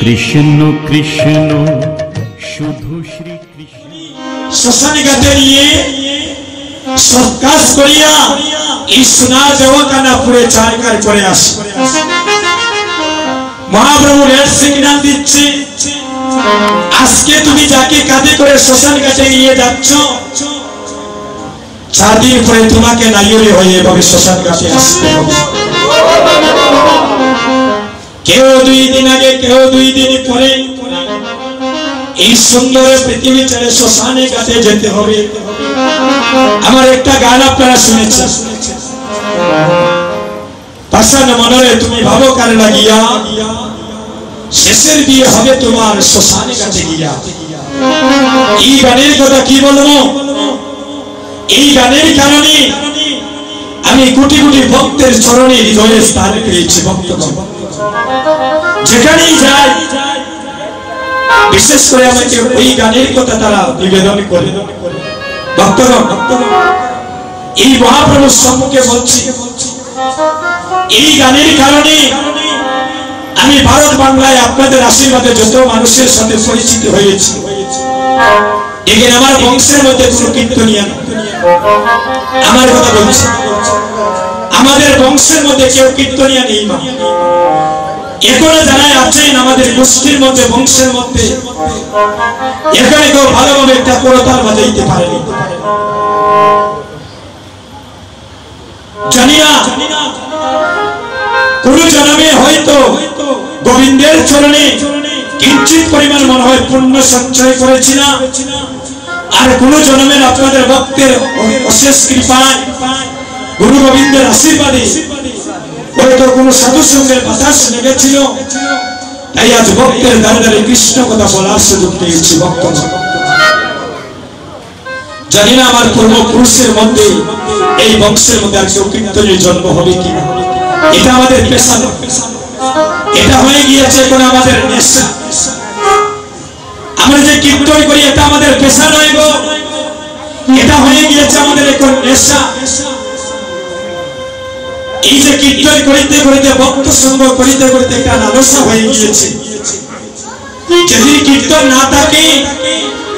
কৃষ্ণ কৃষ্ণ শুধু শ্রী কৃষ্ণ। শ্মশানে ঘাটে নিয়ে সৎকাজ করিয়া এই সোনা দেওয়াখানা পুরে চারকার করে আসে। মহাপ্রভু রেড সিগন্যাল দিচ্ছে, আজকে তুমি যাকে কাঁধে করে শ্মশান ঘাটে নিয়ে যাচ্ছ, 4 দিন পরে তোমাকে নাইরে হয়ে এভাবে শ্মশান ঘাটে আসতে হবে। কেউ 2 দিন আগে, কেউ 2 দিন পরে এই সুন্দর পৃথিবী ছেড়ে শ্মশানে ঘাটে যেতে হবে। আমার একটা গান আপনারা শুনেছেন, পাষাণ মনরে তুমি ভাবো কার লাগিয়া, শেষের বিয়ে হবে তোমার শ্মশানে ঘাটে গিয়া। এই গানের কথা কি বলবো, এই গানের কারণে আমি কোটি কোটি ভক্তের চরণে হৃদয়ে স্থান পেয়েছি। ভক্তগণ যেখানেই যায় বিশেষ করে আমাকে ওই গানের কথা তারা নিবেদন করে। ভক্তগণ এই মহাপ্রভুর সম্মুখে বলছি, এই গানের কারণে আমি ভারত বাংলায় আপনাদের আশীর্বাদে যত মানুষের সাথে পরিচিত হয়েছি। এখানে আমার বংশের মধ্যে কোনো কীর্তনিয়া না, আমার কথা বলছি, আমাদের বংশের মধ্যে কেউ কীর্তনিয়া নেই। মা এখানে যারা আছেন আমাদের গোষ্ঠীর মধ্যে, বংশের মধ্যে, এখানে কেউ ভালোভাবে একটা করতাল বাজাইতে পারেনি। জানি না কোন জন্মে হয়তো গোবিন্দের চরণে কিঞ্চিত পরিমাণ মনে হয় পুণ্য সঞ্চয় করেছিলাম, আর কোন জন্মের আপনাদের ভক্তের অশেষ কৃপায় গুরু গোবিন্দের আশীর্বাদে হয়তো কোন সাধু সঙ্গের বাতাস লেগেছিল, তাই আজ ভক্তের দ্বারে কৃষ্ণ কথা বলার সুযোগ পেয়েছি। ভক্ত জানি না আমার পূর্বপুরুষের মধ্যে, এই বংশের মধ্যে আর কেউ কীর্তনের জন্ম হবে কিনা। এটা আমাদের পেশা নয়, এটা হয়ে গিয়েছে এখন আমাদের নেশা। আমরা যে কীর্তন করি এটা আমাদের পেশা নয় গো, এটা হয়ে গিয়েছে আমাদের এখন নেশা। এই যে কীর্তন করিতে করিতে, ভক্ত সঙ্গ করিতে করিতে একটা লালসা হয়ে গিয়েছে। যদি কীর্তন না থাকে,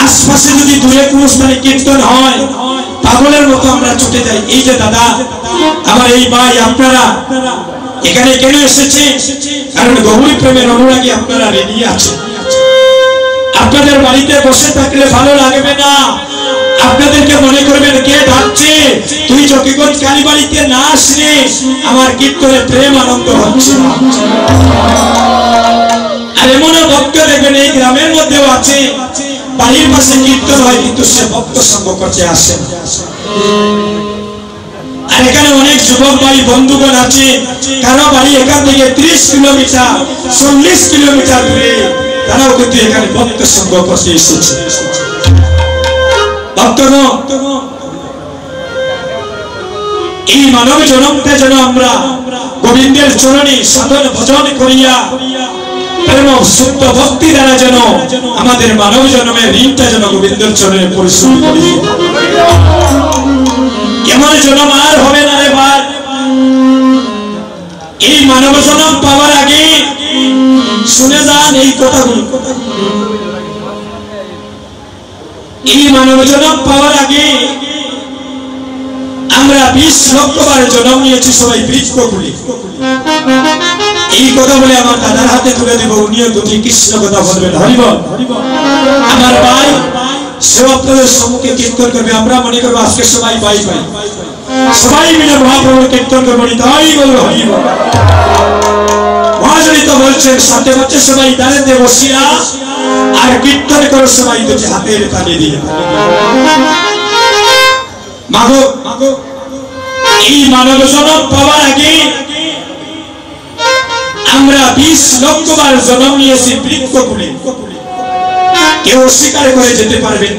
আশপাশে যদি দূরে কোনো স্থানে কীর্তন হয়, পাগলের মতো আমরা ছুটে যাই। এই যে দাদা, আমার এই ভাই, আপনারা এখানে কেন এসেছে? কারণ গৌরী প্রেমের অনুরাগী আপনারা রেডি আছেন। আপনাদের বাড়িতে বসে থাকলে ভালো লাগবে না, আপনাদেরকে মনে করবেন কে ডাকছে, তুই জকিগঞ্জ কালীবাড়িতে না আসলে আমার কীর্তনে প্রেম আনন্দ হচ্ছে না। আর এমনও ভক্ত দেখবেন এই গ্রামের মধ্যেও আছে, বাড়ির পাশে কীর্তন হয় কিন্তু সে ভক্ত সঙ্গ করতে আসে। আর এখানে অনেক যুবক ভাই বন্ধুগণ আছে, কারো বাড়ি এখান থেকে 30 কিলোমিটার 40 কিলোমিটার দূরে, তারাও কিন্তু এখানে ভক্ত সঙ্গ করতে এসেছে। ভক্তগণ এই মানব জনমটা যেন আমরা গোবিন্দের চরণে সাধন ভজন করিয়া প্রেম শুদ্ধ ভক্তি দ্বারা যেন আমাদের মানব জন্মের ঋণটা যেন গোবিন্দের চরণে পরিশোধ করি। এমন জন্ম আর হবে না রে ভাই। এই মানব জন্ম পাওয়ার আগে শুনে যান এই কথাগুলো। এই মানব জন্ম পাওয়ার আগে আমরা 20 লক্ষ বার জন্ম নিয়েছি সবাই বৃক্ষকুলে। এই কথা বলে আমার দাদার হাতে তুলে দেব, উনিও দুটি কৃষ্ণ কথা বলবেন। হরিবল। আমার ভাই সেও আপনাদের সম্মুখে কীর্তন করবে। আমরা মনে করবো আজকে সবাই ভাই ভাই, সবাই মিলে মহাপ্রভুর কীর্তন করবো, তাই বলবো হরিবল। মহাজনিত বলছেন সাথে হচ্ছে সবাই দাঁড়াতে বসিয়া আর কীর্তন করো সবাই দুটি হাতের তালি দিয়ে। মাগো এই মানব জন্ম পাওয়ার আগে আমরা 20 লক্ষ বার জন্ম নিয়েছি বৃক্ষকুলে। কেউ অস্বীকার করে যেতে পারবেন?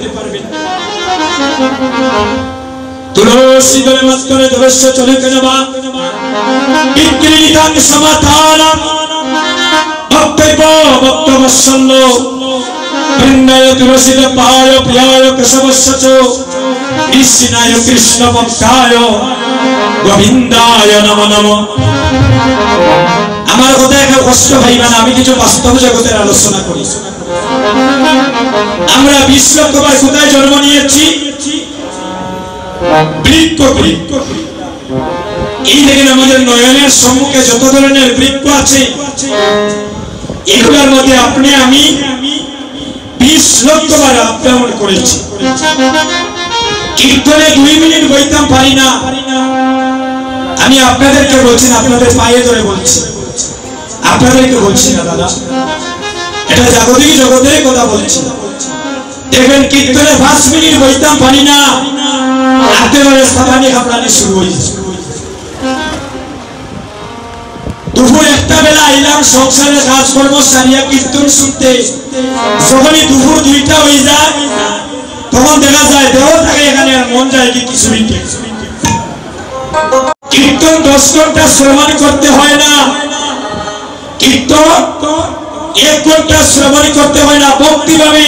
তুলসী দলে মাত্রে দরস্য চলে কেন বা বিক্রিতাং সমাধানম ভক্তৈব ভক্তবৎসল্য বৃন্দায় তুলসীদ পায় প্রিয়ায় কেশবস্য কৃষ্ণায় কৃষ্ণ ভক্তায় গোবিন্দায় নমো নমঃ। আমার কথা একটা কষ্ট ভাইবা না, আমি কিছু বাস্তব জগতের আলোচনা করি। আমরা 20 লক্ষ বার কোথায় জন্ম নিয়েছি? বৃক্ষ। এই দেখেন আমাদের নয়নের সম্মুখে যত ধরনের বৃক্ষ আছে, এগুলোর মধ্যে আপনি আমি 20 লক্ষ বার আক্রমণ করেছি। কীর্তনে 2 মিনিট বইতাম পারি না। আমি আপনাদেরকে বলছি না, আপনাদের পায়ে ধরে বলছি, আপনাদেরকে বলছি না দাদা, এটা জাগতিক জগতের কথা বলছি। দেখবেন কীর্তনে 5 মিনিট বইতাম পারি না, একেবারে সাবানি খাপড়ানি শুরু হয়েছে। দুপুর 1টা বেলা আইলাম সংসারের কাজকর্ম সারিয়া কীর্তন শুনতে, যখনই দুপুর 2টা হয়ে যায় তখন দেখা যায় দেহ থাকে এখানে, আর মন যায় কি কিছু মিনিটে। কীর্তন 10 ঘন্টা শ্রবণ করতে হয় না, কীর্তন 1 ঘন্টা শ্রবণ করতে হয় না। ভক্তিভাবে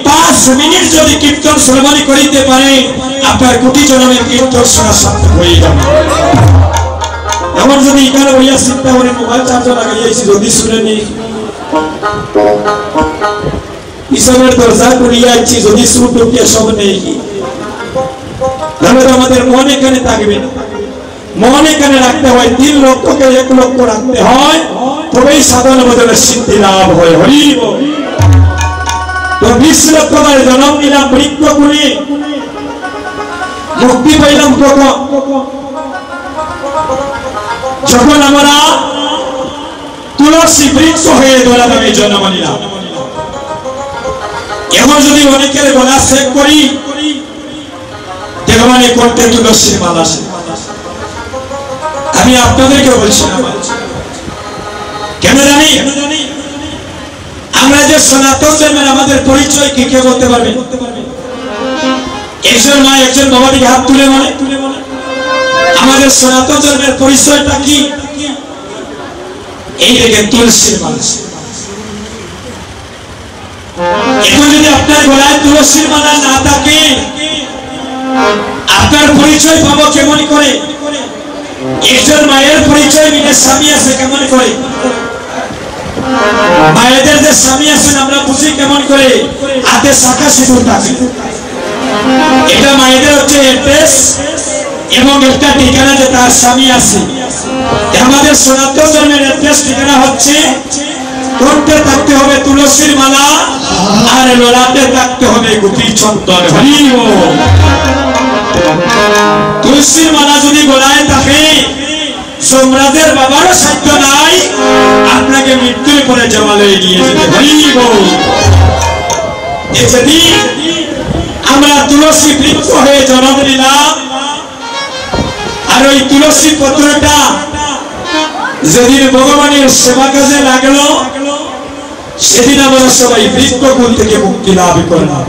5 মিনিট যদি কীর্তন শ্রবণ করিতে পারে, আপনার কোটি জন্মের কীর্তন শোনা সার্থক হয়ে যাবে। এমন যদি এখানে হইয়া চিন্তা করে মোবাইল চার্জার লাগাইয়াছি, যদি শুনে নি ইসবের দরজা খুলিয়াছি, যদি সুট উঠিয়া সব নেই, তাহলে আমাদের মন এখানে থাকবে না। মন এখানে রাখতে হয়, 3 লক্ষকে 1 লক্ষ রাখতে হয়, তবেই সাধন বদলের সিদ্ধি লাভ হয়। হরি বল। তো 20 লক্ষ বার জন্ম নিলাম বৃক্ষ গুলি, মুক্তি পাইলাম কখন? যখন আমরা তুলসী বৃক্ষ হয়ে দোলাভাবে জন্ম নিলাম। এখন যদি অনেকের গলা চেক করি, দেখবেন করতে তুলসীর মালা। আমি আপনাদেরকে বলছি না, কেন জানি? আমরা যে সনাতন ধর্মের আমাদের পরিচয় কি কে বলতে পারবে? একজন মা একজন বাবা দিকে হাত তুলে বলে আমাদের সনাতন ধর্মের পরিচয়টা কি? এই দেখে তুলসীর মালা। এখন যদি আপনার গলায় তুলসীর মালা না থাকে, আপনার পরিচয় পাবো কেমন করে? একজন মায়ের পরিচয় মিলে স্বামী আছে কেমন করে? মায়েদের যে স্বামী আছেন আমরা বুঝি কেমন করে? হাতে শাখা সিঁদুর থাকে। এটা মায়েদের হচ্ছে অ্যাড্রেস এবং একটা ঠিকানা যে তার স্বামী আছে। আমাদের সনাতন ধর্মের অ্যাড্রেস ঠিকানা হচ্ছে কণ্ঠে থাকতে হবে তুলসীর মালা, আর ললাটে থাকতে হবে গোপী চন্দন। হরি বল। তুলসীর মালা যদি গলায় থাকে, সম্রাটের বাবারও সাধ্য নাই আপনাকে মৃত্যুর পরে জমালয়ে নিয়ে যেতে। হরি বল। যেদিন আমরা তুলসী বৃক্ষ হয়ে জন্ম নিলাম, আর ওই তুলসী পত্রটা যেদিন ভগবানের সেবা কাজে লাগলো, সেদিন আমরা সবাই বৃক্ষকুল থেকে মুক্তি লাভ করলাম।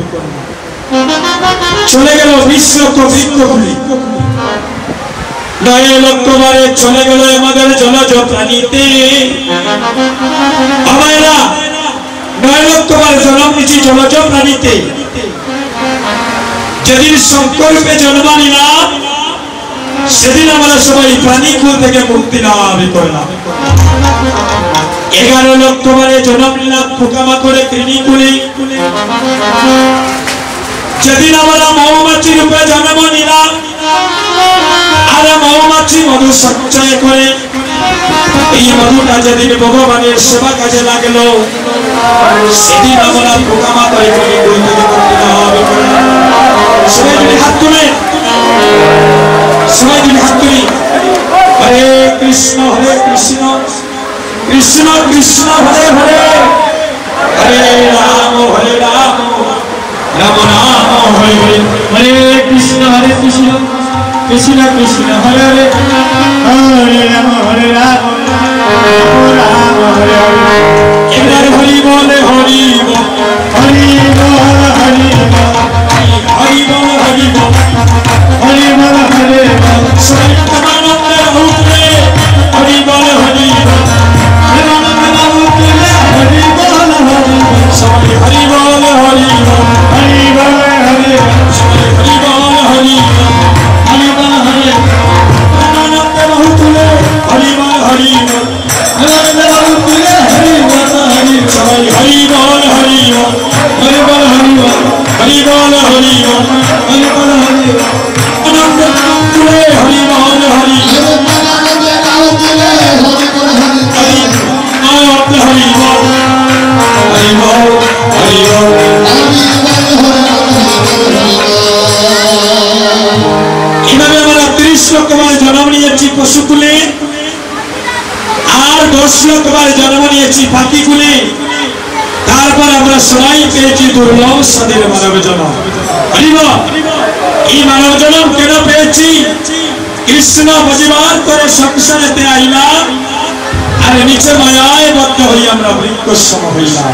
চলে গেল 20 লক্ষ বৃক্ষগুলি, 9 লক্ষ বারে চলে গেল আমাদের জলজ প্রাণীতে। আমারা 9 লক্ষ বার জন্ম নিয়েছি জলজ প্রাণীতে। যেদিন সংকল্পে জন্ম নিলাম, সেদিন আমরা সবাই প্রাণীকুল থেকে মুক্তি লাভ করলাম। 11 লক্ষ বারে জন্ম নিলাম পোকামাকড়ে কৃমিকুলে। যেদিন আমরা মৌমাছি রূপে জন্ম নিলাম, আর মৌমাছি মধু সঞ্চয় করে, এই মধুটা যেদিন ভগবানের সেবা কাজে লাগলো, সেদিন আমরা পোকামাকড়ে কৃমিকুল থেকে মুক্তি লাভ করলাম। সবাই যদি হাত তুলে, সবাই যদি হাত তুলি, হরে কৃষ্ণ কৃষ্ণ কৃষ্ণ হরে হরে, হরে রাম রাম রাম হরে হরে, হরে কৃষ্ণ কৃষ্ণ কৃষ্ণ হরে হরে, হরে রাম রাম রাম হরে হরে। এবার হরি বলে হরি বল, হরি বল হরি বল, হরি বল হরি বল, হরি বল হরে বল। সবাই প্রেমানন্দের উঠলে হরি বল হরি বল, প্রেমানন্দের উঠলে হরি বল হরি বল হরি বল হরি আনন্দ তুলে হরি বল হরি আনন্দ হরি বল হরি বল হরি বল। এভাবে আমরা 30 লক্ষবার জন্ম নিয়েছি পশুকুলে, আর 10 লক্ষবার জন্ম নিয়েছি পাখিকুলে, তারপর আমরা সবাই পেয়েছি দুর্লভ স্বাধীন মানব জন্ম। এই মানব জন্ম কেন পেয়েছি? কৃষ্ণ বুঝিবার করে সংসারেতে আইলাম, আর নিচে মায়ায় বদ্ধ হই আমরা বৃক্ষ সম হইলাম।